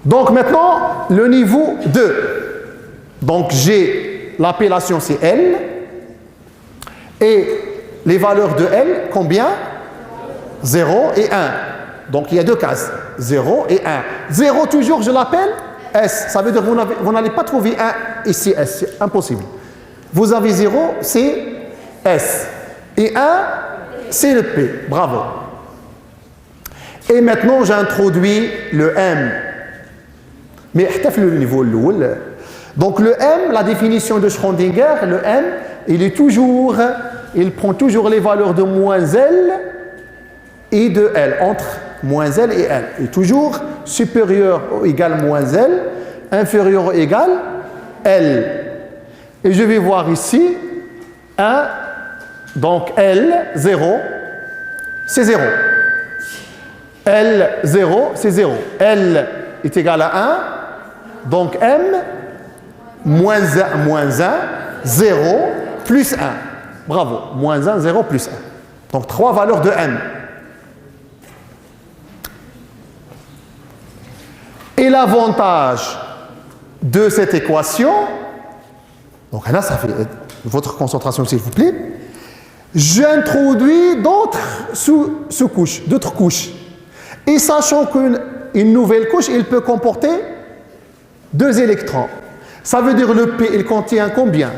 Donc maintenant, le niveau 2. Donc j'ai l'appellation c'est L. Et les valeurs de L, combien? 0 et 1. Donc il y a deux cases. 0 et 1. 0 toujours, je l'appelle S. Ça veut dire que vous n'allez pas trouver 1 ici S. C'est impossible. Vous avez 0, c'est S. Et 1, c'est le P. Bravo. Et maintenant, j'introduis le M. Mais le niveau loul. Donc le M, la définition de Schrödinger, le M, il prend toujours les valeurs de moins L et de L, entre moins L et L. Il est toujours supérieur ou égal moins L, inférieur ou égal L. Et je vais voir ici 1, donc L, 0, c'est 0. L, 0, c'est 0. L est égal à 1, donc M, moins 1, 0, plus 1. Bravo, moins 1, 0, plus 1. Donc 3 valeurs de M. Et l'avantage de cette équation, donc là, ça fait votre concentration, s'il vous plaît. J'introduis d'autres sous-couches, d'autres couches. Et sachant qu'une nouvelle couche, il peut comporter 2 électrons. Ça veut dire le P, il contient combien?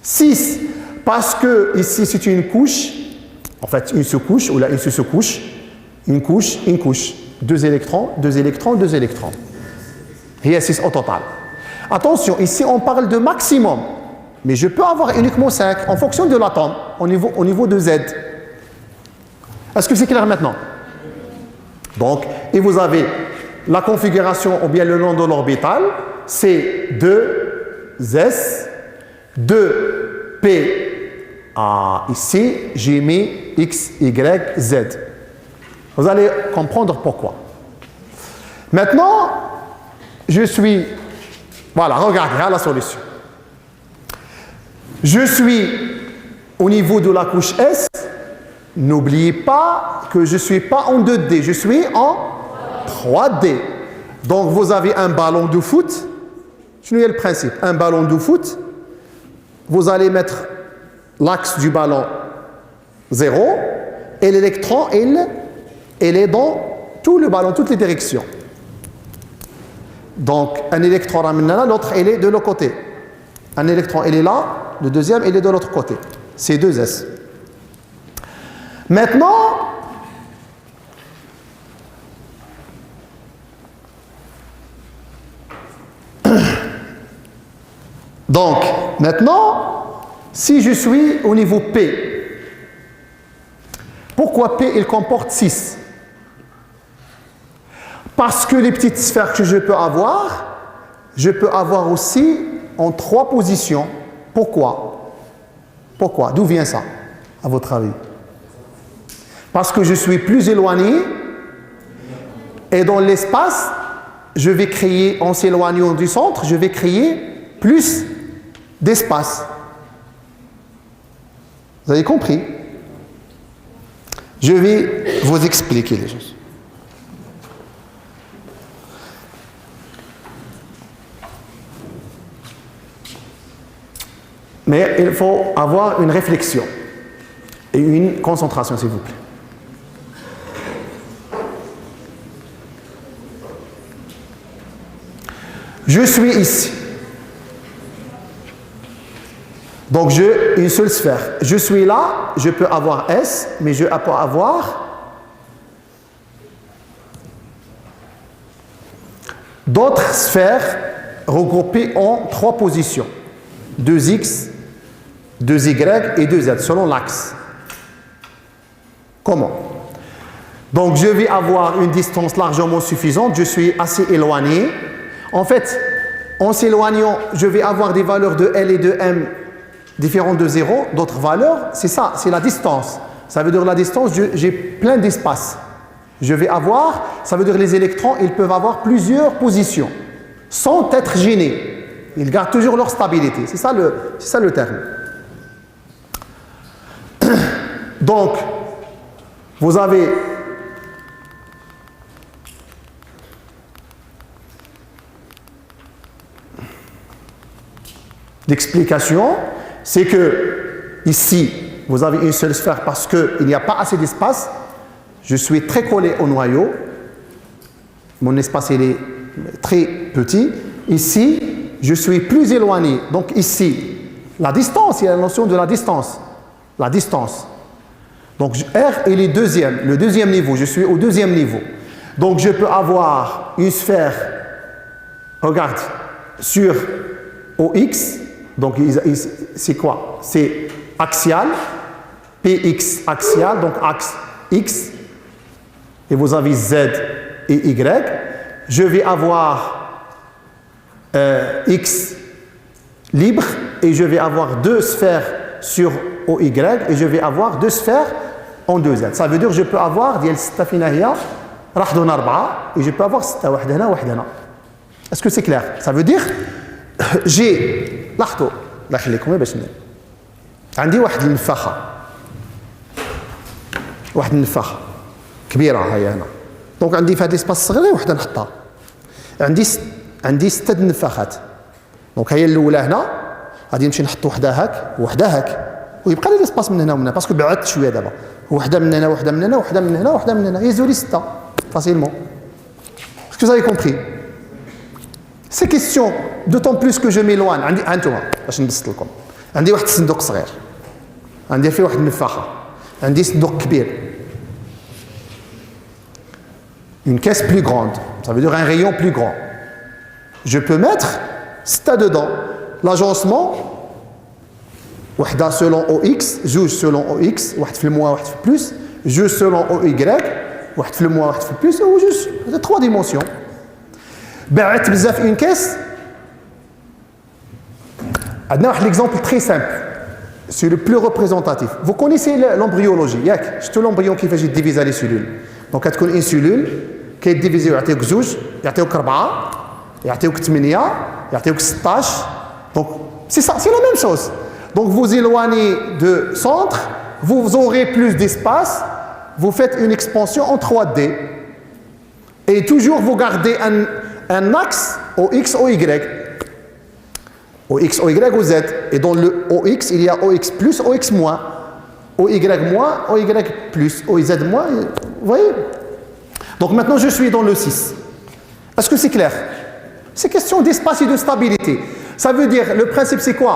6. Parce que ici, c'est une couche, en fait, une sous-couche, ou là, une sous-couche, une couche, une couche. 2 électrons, 2 électrons, 2 électrons. Il y a 6 au total. Attention, ici, on parle de maximum. Mais je peux avoir uniquement 5 en fonction de l'atome, au niveau de Z. Est-ce que c'est clair maintenant? Donc, et vous avez la configuration, ou bien le nom de l'orbital, c'est 2S, 2P. Ah, ici, j'ai mis X, Y, Z. Vous allez comprendre pourquoi. Maintenant, je suis... Voilà, regardez la solution. Je suis au niveau de la couche S. N'oubliez pas que je ne suis pas en 2D, je suis en 3D. Donc, vous avez un ballon de foot. Je vous dis le principe. Un ballon de foot. Vous allez mettre l'axe du ballon 0 et l'électron, il est dans tout le ballon, toutes les directions. Donc, un électron ramène là, l'autre, il est de l'autre côté. Un électron, il est là, le deuxième, il est de l'autre côté. C'est 2S. Maintenant, si je suis au niveau P, pourquoi P, il comporte 6? Parce que les petites sphères que je peux avoir aussi en 3 positions. Pourquoi? Pourquoi? D'où vient ça, à votre avis? Parce que je suis plus éloigné et dans l'espace, je vais créer, en s'éloignant du centre, je vais créer plus d'espace. Vous avez compris? Je vais vous expliquer les choses. Mais il faut avoir une réflexion et une concentration, s'il vous plaît. Je suis ici. Donc, j'ai une seule sphère. Je suis là, je peux avoir S, mais je peux avoir d'autres sphères regroupées en 3 positions. 2X, 2Y et 2Z, selon l'axe. Comment? Donc, je vais avoir une distance largement suffisante, je suis assez éloigné. En fait, en s'éloignant, je vais avoir des valeurs de L et de M différentes de 0, d'autres valeurs. C'est ça, c'est la distance. Ça veut dire la distance, j'ai plein d'espace. Je vais avoir, ça veut dire les électrons, ils peuvent avoir plusieurs positions, sans être gênés. Ils gardent toujours leur stabilité. C'est ça le terme. Donc, vous avez L'explication, c'est que ici, vous avez une seule sphère parce qu'il n'y a pas assez d'espace. Je suis très collé au noyau. Mon espace, il est très petit. Ici, je suis plus éloigné. Donc ici, la distance, il y a la notion de la distance. La distance. Donc R est le deuxième niveau. Je suis au deuxième niveau. Donc je peux avoir une sphère, regarde, sur OX. Donc c'est quoi? C'est axial. PX axial, donc axe X. Et vous avez Z et Y. Je vais avoir X libre et je vais avoir deux sphères sur OY et je vais avoir deux sphères en 2Z. Ça veut dire que je peux avoir ديال 6 فينا هي راح دون 4 et je peux avoir 6 واحد هنا واحد هنا. Est-ce que c'est clair? Ça veut dire j'ai لاحظوا الله يخليكم باش عندي واحد النفاخه كبيره هي هنا. دونك عندي في هذا الاسباس الصغير وحده نحطها. عندي 6 نفاخات. دونك هي الاولى هنا غادي نمشي نحط وحده هاك ويبقى لي الاسباس من هنا ومن هنا باسكو بعدت شويه دابا. وحده من هنا وحده من هنا وحده من هنا وحده من هنا يزولوا لي 6 facilement. Est-ce que vous avez compris? Ces questions, d'autant plus que je m'éloigne. عندي باش نبسط لكم. عندي واحد الصندوق صغير. عندي فيه واحد النفاخه. عندي صندوق كبير. Une caisse plus grande, ça veut dire un rayon plus grand. Je peux mettre 6 dedans. L'agencement, وحده selon OX, juge selon OX, واحد في الموا واحد في البلس, juge selon OY, واحد في الموا واحد في البلس, ou juste 3 dimensions. بعت بزاف une caisse. عندنا واحد l'exemple très simple. C'est le plus représentatif. Vous connaissez l'embryologie, ياك؟ شفتوا l'embryon كيفاش يديفيزا les cellules. دونك كتكون ان سيلول كيديفيزيو يعطيوك 2 يعطيوك 4 يعطيوك 8 يعطيوك 16 دونك سي ça c'est la même chose. Donc vous éloignez de centre, vous aurez plus d'espace, vous faites une expansion en 3D et toujours vous gardez un axe au X, au Y. Au X, au Y, au Z. Et dans le OX, il y a OX plus, OX moins. OY moins, OY plus, OZ moins. Vous voyez? Donc maintenant, je suis dans le 6. Est-ce que c'est clair? C'est question d'espace et de stabilité. Ça veut dire, le principe, c'est quoi?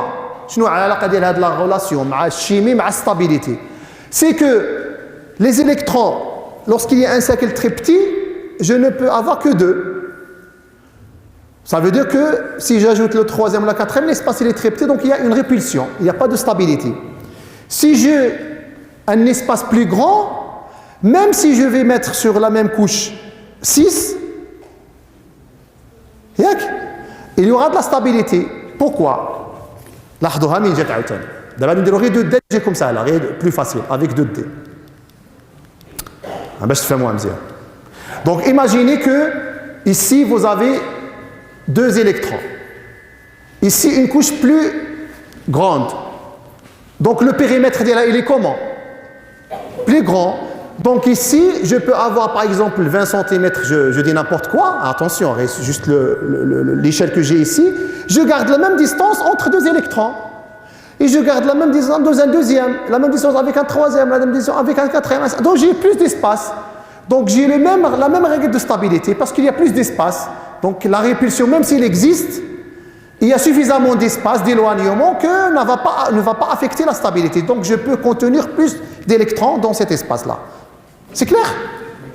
Je nous avons la relation, la chimie, la stabilité. C'est que les électrons, lorsqu'il y a un cercle très petit, je ne peux avoir que 2. Ça veut dire que si j'ajoute le 3e ou le 4e, l'espace il est très petit, donc il y a une répulsion, il n'y a pas de stabilité. Si j'ai un espace plus grand, même si je vais mettre sur la même couche 6, il y aura de la stabilité. Pourquoi? لاحظوها من جات عاوتاني. دابا نديرو غير 2 D تجي كوم ساهله, غير plus facile avec 2 D. باش تفهموها مزيان. Donc imaginez que ici vous avez 2 électrons. Ici, une couche plus grande. Donc, le périmètre il est comment? Plus grand. Donc, ici, je peux avoir, par exemple, 20 cm, je dis n'importe quoi. Attention, c'est juste l'échelle que j'ai ici. Je garde la même distance entre 2 électrons. Et je garde la même distance dans un deuxième, la même distance avec un troisième, la même distance avec un quatrième. Donc, j'ai plus d'espace. Donc, j'ai la même règle de stabilité parce qu'il y a plus d'espace. Donc la répulsion, même s'il existe, il y a suffisamment d'espace, d'éloignement que ne va pas affecter la stabilité. Donc je peux contenir plus d'électrons dans cet espace-là. C'est clair?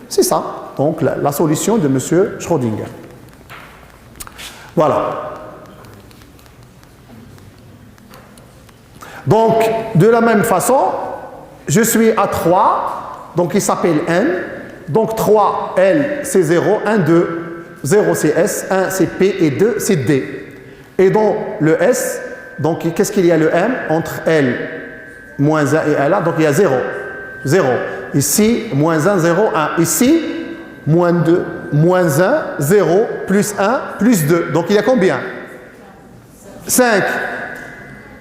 C'est ça. Donc la solution de M. Schrödinger. Voilà. Donc de la même façon, je suis à 3, donc il s'appelle N. Donc 3, L, c'est 0, 1, 2. 0 c'est S, 1 c'est P et 2 c'est D. Et dans le S, donc qu'est-ce qu'il y a le M entre L, moins 1 et L, donc il y a 0. 0. Ici, moins 1, 0, 1. Ici, moins 2, moins 1, 0, plus 1, plus 2. Donc il y a combien? 5.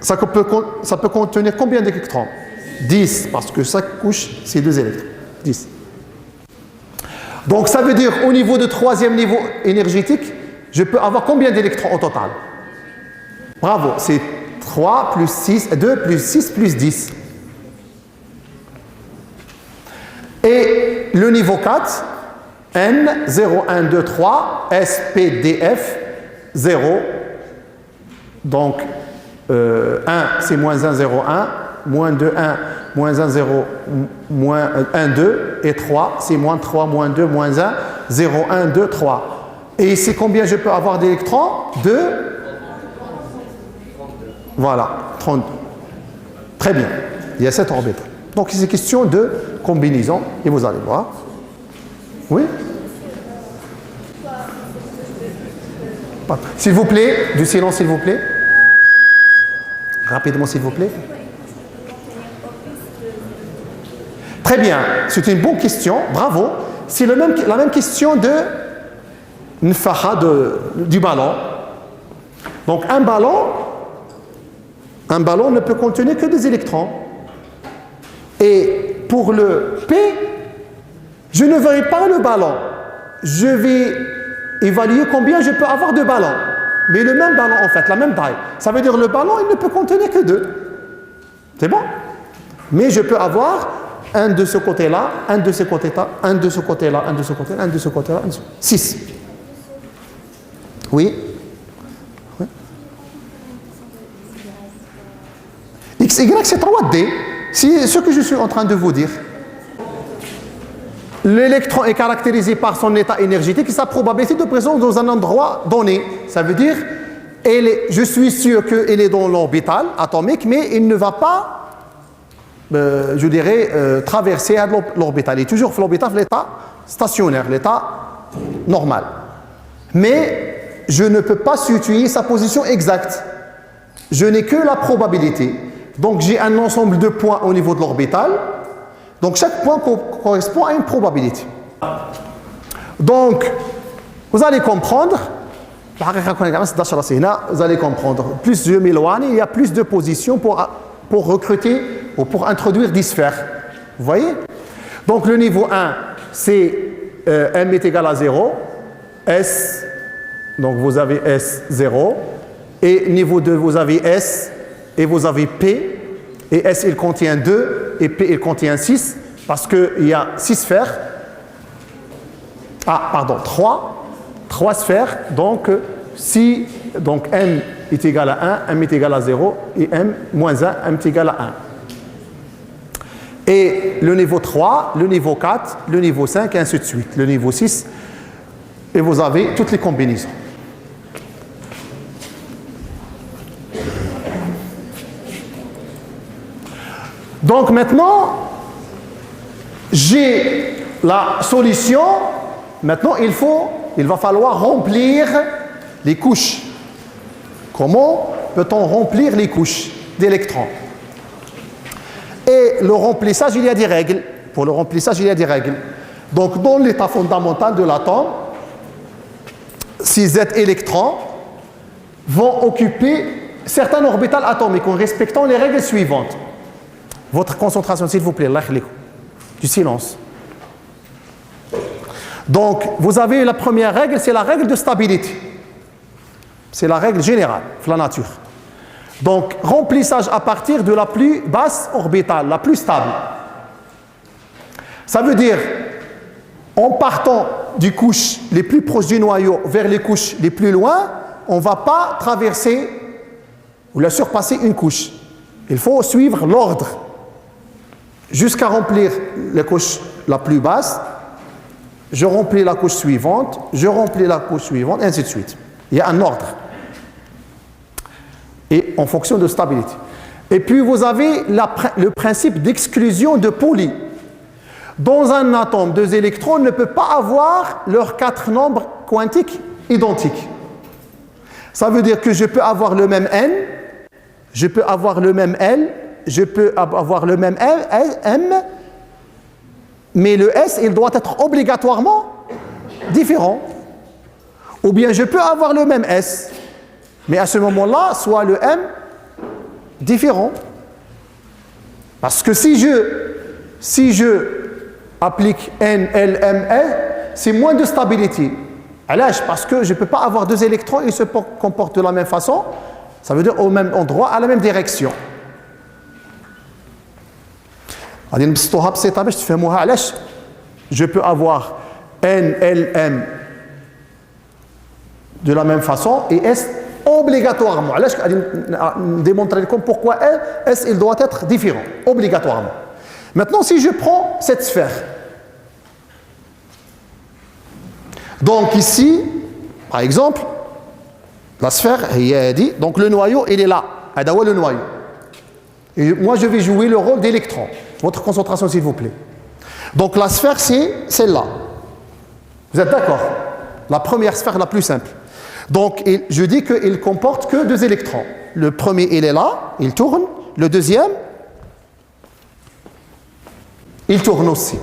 Ça peut contenir combien d'électrons? 10, parce que chaque couche, c'est 2 électrons. 10. Donc ça veut dire au niveau de 3e niveau énergétique, je peux avoir combien d'électrons au total? Bravo, c'est 3 plus 6, 2 plus 6 plus 10. Et le niveau 4, N, 0, 1, 2, 3, S, P, D, F, 0. Donc, 1, c'est moins 1, 0, 1. Moins 2, 1, moins 1, 0, moins 1, 2. Et 3, c'est moins 3, moins 2, moins 1, 0, 1, 2, 3. Et c'est combien je peux avoir d'électrons? 2. Voilà, 32. Très bien. Il y a 7 orbitales. Donc, c'est question de combinaison. Et vous allez voir. Oui? S'il vous plaît, du silence, s'il vous plaît. Rapidement, s'il vous plaît. Très bien, c'est une bonne question, bravo. C'est la même question de Nfaha, du ballon. Donc un ballon ne peut contenir que des électrons. Et pour le P, je ne verrai pas le ballon. Je vais évaluer combien je peux avoir de ballons. Mais le même ballon en fait, la même taille. Ça veut dire le ballon, il ne peut contenir que 2. C'est bon? Mais je peux avoir un de ce côté-là, un de ce côté-là, un de ce côté-là, un de ce côté-là, un de ce côté-là, 6. Oui? Oui? X, Y, c'est 3D. C'est ce que je suis en train de vous dire. L'électron est caractérisé par son état énergétique et sa probabilité de présence dans un endroit donné. Ça veut dire, je suis sûr qu'il est dans l'orbital atomique, mais il ne va pas je dirais, traverser l'orbital. Il est toujours l'orbital, l'état stationnaire, l'état normal. Mais je ne peux pas situer sa position exacte. Je n'ai que la probabilité. Donc j'ai un ensemble de points au niveau de l'orbital. Donc chaque point correspond à une probabilité. Donc, vous allez comprendre, vous allez comprendre, plus je m'éloigne, il y a plus de positions pour recruter ou pour introduire des sphères. Vous voyez? Donc le niveau 1, c'est M est égal à 0, S, donc vous avez S 0, et niveau 2, vous avez S, et vous avez P, et S il contient 2, et P il contient 6, parce qu'il y a 6 sphères, 3 sphères, donc si donc M est égal à 1, M est égal à 0, et M moins 1, M est égal à 1. Et le niveau 3, le niveau 4, le niveau 5, et ainsi de suite. Le niveau 6, et vous avez toutes les combinaisons. Donc maintenant, j'ai la solution. Maintenant, il va falloir remplir les couches. Comment peut-on remplir les couches d'électrons? Et le remplissage, il y a des règles. Pour le remplissage, il y a des règles. Donc, dans l'état fondamental de l'atome, ces Z électrons vont occuper certains orbitales atomiques en respectant les règles suivantes. Votre concentration, s'il vous plaît, du silence. Donc, vous avez la première règle, c'est la règle de stabilité. C'est la règle générale, de la nature. Donc, remplissage à partir de la plus basse orbitale, la plus stable. Ça veut dire, en partant des couches les plus proches du noyau vers les couches les plus loin, on ne va pas traverser ou la surpasser une couche. Il faut suivre l'ordre jusqu'à remplir la couche la plus basse. Je remplis la couche suivante, je remplis la couche suivante, et ainsi de suite. Il y a un ordre. Et en fonction de stabilité. Et puis vous avez le principe d'exclusion de Pauli. Dans un atome, 2 électrons ne peuvent pas avoir leurs 4 nombres quantiques identiques. Ça veut dire que je peux avoir le même N, je peux avoir le même L, je peux avoir le même M, mais le S, il doit être obligatoirement différent. Ou bien je peux avoir le même S, mais à ce moment-là, soit le M différent. Parce que si je applique N, L, M, L, c'est moins de stabilité. Parce que je ne peux pas avoir 2 électrons, ils se comportent de la même façon, Ça veut dire au même endroit, à la même direction. Je peux avoir N, L, M de la même façon et S obligatoirement. Je démontrer pourquoi S il doit être différent, obligatoirement. Maintenant, si je prends cette sphère, donc ici, par exemple, la sphère, donc le noyau, il est là. Le noyau. Et moi, je vais jouer le rôle d'électron. Votre concentration, s'il vous plaît. Donc la sphère, c'est celle-là. Vous êtes d'accord? La première sphère la plus simple. Donc je dis qu'il comporte que 2 électrons. Le premier, il est là, il tourne. Le deuxième, il tourne aussi.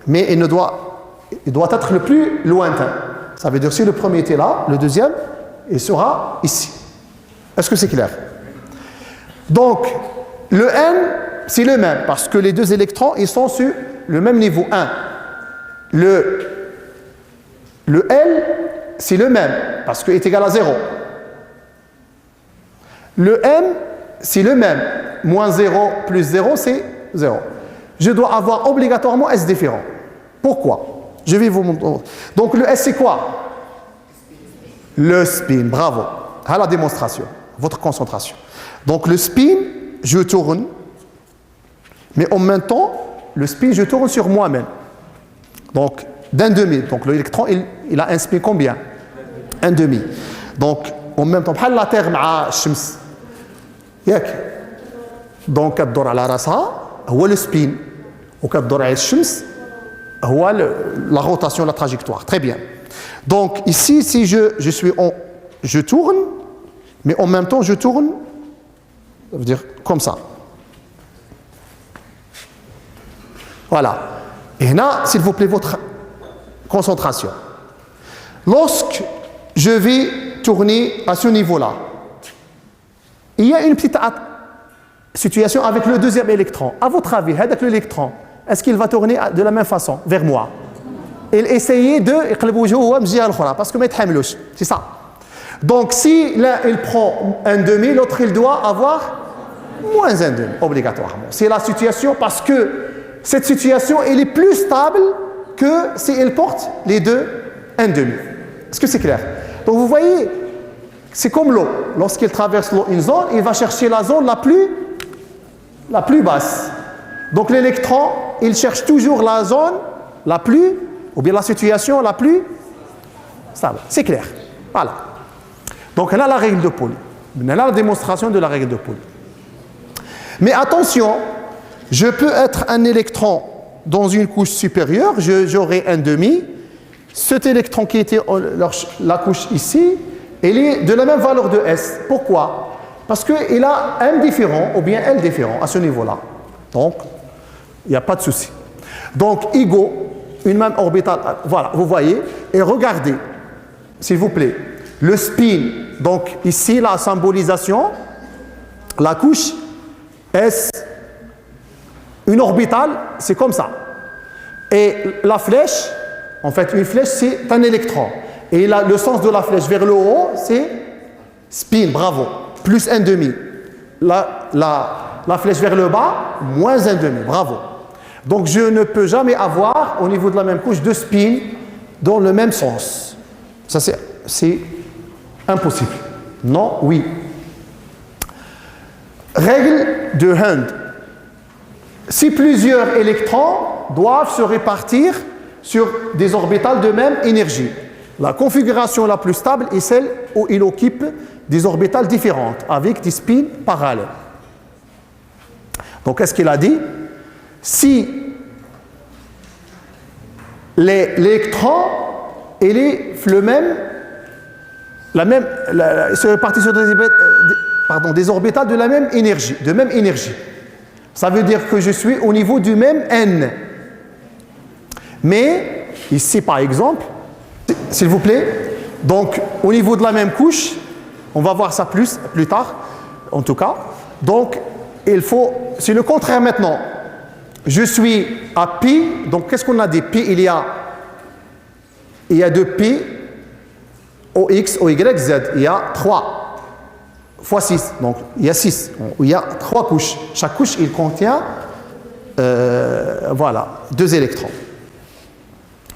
Mais il doit être le plus lointain. Ça veut dire que si le premier était là, le deuxième, il sera ici. Est-ce que c'est clair? Donc, le N, c'est le même, parce que les 2 électrons, ils sont sur le même niveau 1. Le L, c'est le même, parce qu'il est égal à 0. Le M, c'est le même. Moins 0 plus 0, c'est 0. Je dois avoir obligatoirement S différent. Pourquoi? Je vais vous montrer. Donc le S, c'est quoi? Le spin, bravo. À la démonstration, votre concentration. Donc le spin, je tourne, mais en même temps, le spin, je tourne sur moi-même. Donc, d'un demi. Donc l'électron, il a un spin combien? Un demi. Donc, en même temps, la Terre avec le Shams. Donc, كتدور على راسها هو le spin. وكتدور على الشمس هو la rotation, la trajectoire. Très bien. Donc, ici, si je tourne, mais en même temps, je tourne, ça veut dire comme ça. Voilà. Et là, s'il vous plaît, votre concentration. Lorsque je vais tourner à ce niveau-là, il y a une petite situation avec le deuxième électron. À votre avis, avec l'électron, est-ce qu'il va tourner de la même façon vers moi? Il essayait de parce que c'est ça. Donc si l'un il prend un demi, l'autre il doit avoir moins un demi obligatoirement. C'est la situation parce que cette situation elle est plus stable que si il porte les 2 un demi. Est-ce que c'est clair? Donc vous voyez, c'est comme l'eau. Lorsqu'il traverse l'eau, une zone, il va chercher la zone la plus basse. Donc l'électron, il cherche toujours la zone la plus, ou bien la situation la plus stable. C'est clair. Voilà. Donc là, la règle de Pauli. Là, la démonstration de la règle de Pauli. Mais attention, je peux être un électron dans une couche supérieure, j'aurai un demi. Cet électron qui était la couche ici, il est de la même valeur de S. Pourquoi? Parce qu'il a M différent ou bien L différent à ce niveau-là. Donc, il n'y a pas de souci. Donc, égaux, une même orbitale, voilà, vous voyez. Et regardez, s'il vous plaît, le spin, donc ici, la symbolisation, la couche S, une orbitale, c'est comme ça. Et la flèche, en fait, une flèche, c'est un électron. Et là, le sens de la flèche vers le haut, c'est spin, bravo, plus un demi. La flèche vers le bas, moins un demi, bravo. Donc, je ne peux jamais avoir, au niveau de la même couche, 2 spins dans le même sens. Ça, c'est impossible. Non, oui. Règle de Hund. Si plusieurs électrons doivent se répartir sur des orbitales de même énergie, la configuration la plus stable est celle où il occupe des orbitales différentes avec des spins parallèles. Donc, qu'est-ce qu'il a dit? Si l'électron il est le même, se répartit sur des orbitales de la même énergie, ça veut dire que je suis au niveau du même N. Mais ici, par exemple, s'il vous plaît, donc au niveau de la même couche, on va voir ça plus tard, en tout cas. Donc, c'est le contraire maintenant. Je suis à pi, donc qu'est-ce qu'on a dit? Pi, il y a 2 pi, OX, OY, Z, il y a 3. fois 6. Donc, il y a 6. Il y a 3 couches. Chaque couche, il contient, voilà, 2 électrons.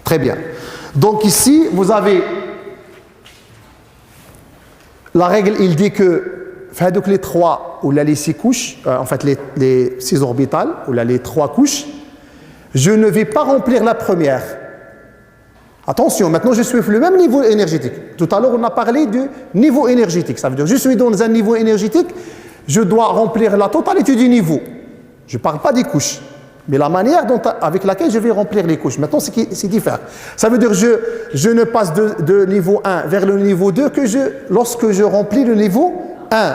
Très bien. Donc, ici, vous avez... La règle, il dit que donc les 3 ou les 6 couches, en fait, les 6 orbitales, ou les 3 couches, je ne vais pas remplir la première. Attention, maintenant je suis le même niveau énergétique. Tout à l'heure, on a parlé du niveau énergétique. Ça veut dire que je suis dans un niveau énergétique, je dois remplir la totalité du niveau. Je ne parle pas des couches, mais la manière avec laquelle je vais remplir les couches. Maintenant, c'est différent. Ça veut dire que je ne passe de niveau 1 vers le niveau 2 que lorsque je remplis le niveau 1.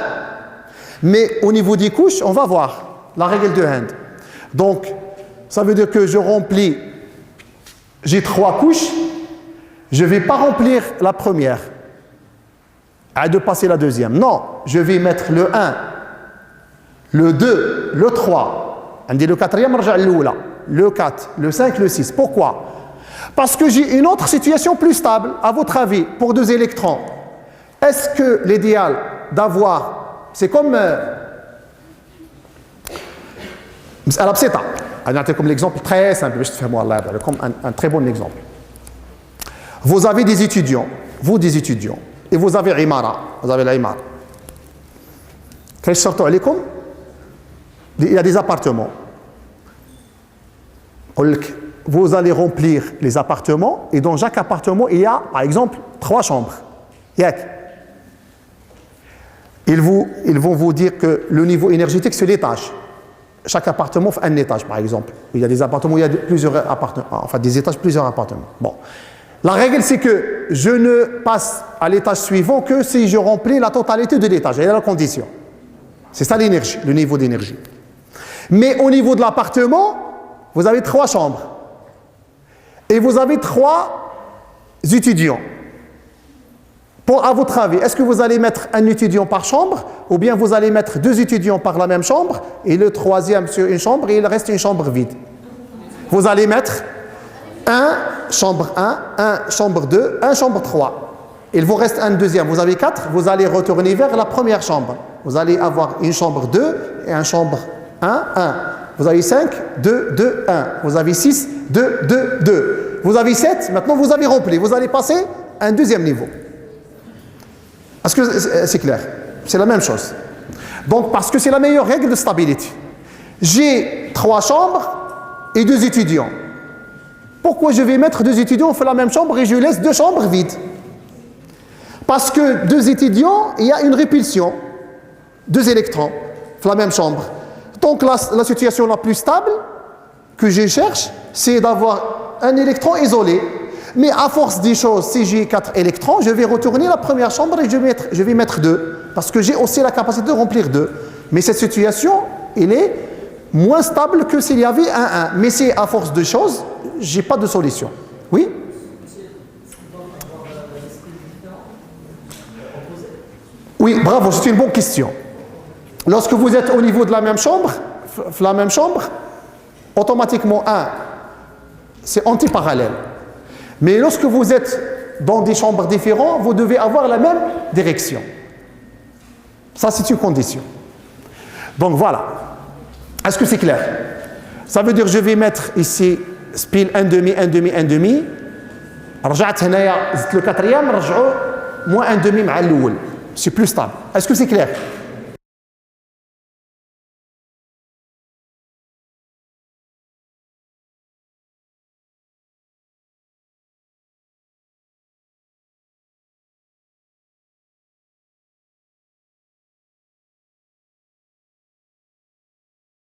Mais au niveau des couches, on va voir la règle de Hand. Donc, ça veut dire que je remplis, j'ai 3 couches, je ne vais pas remplir la première, de passer la deuxième. Non, je vais mettre le 1, le 2, le 3. On dit le quatrième, le 4, le 5, le 6. Pourquoi? Parce que j'ai une autre situation plus stable. À votre avis, pour 2 électrons, est-ce que l'idéal d'avoir, c'est comme... comme l'exemple très simple, comme un très bon exemple. Vous avez des étudiants, et vous avez Imara, vous avez l'Imara. Il y a des appartements. Vous allez remplir les appartements, et dans chaque appartement, il y a, par exemple, 3 chambres. Ils vont vous dire que le niveau énergétique, c'est l'étage. Chaque appartement fait un étage, par exemple. Il y a des appartements où il y a plusieurs appartements, enfin des étages, plusieurs appartements. Bon. La règle, c'est que je ne passe à l'étage suivant que si je remplis la totalité de l'étage. Il y a la condition. C'est ça l'énergie, le niveau d'énergie. Mais au niveau de l'appartement, vous avez 3 chambres. Et vous avez 3 étudiants. À votre avis, est-ce que vous allez mettre un étudiant par chambre ou bien vous allez mettre 2 étudiants par la même chambre et le troisième sur une chambre et il reste une chambre vide? Vous allez mettre chambre 1, chambre 2, chambre 3. Il vous reste un deuxième. Vous avez 4, vous allez retourner vers la première chambre. Vous allez avoir une chambre 2 et une chambre 1. Vous avez 5, 2, 2, 1. Vous avez 6, 2, 2, 2. Vous avez 7, maintenant vous avez rempli. Vous allez passer à un deuxième niveau. Est-ce que c'est clair? C'est la même chose. Donc, parce que c'est la meilleure règle de stabilité. J'ai 3 chambres et 2 étudiants. Pourquoi je vais mettre 2 étudiants, on fait la même chambre et je laisse 2 chambres vides? Parce que 2 étudiants, il y a une répulsion. 2 électrons, la même chambre. Donc, la situation la plus stable que je cherche, c'est d'avoir un électron isolé. Mais à force des choses, si j'ai 4 électrons, je vais retourner la première chambre et je vais mettre 2. Parce que j'ai aussi la capacité de remplir 2. Mais cette situation, elle est moins stable que s'il y avait un 1. Mais c'est à force de choses, je n'ai pas de solution. Oui? Oui, bravo, c'est une bonne question. Lorsque vous êtes au niveau de la même chambre, automatiquement 1, c'est antiparallèle. Mais lorsque vous êtes dans des chambres différentes, vous devez avoir la même direction. Ça, c'est une condition. Donc voilà. Est-ce que c'est clair? Ça veut dire que je vais mettre ici spin 1,5, 1,5, 1,5. رجعت هنايا زدت le quatrième, رجعوا moins 1,5 مع الأول. C'est plus stable. Est-ce que c'est clair?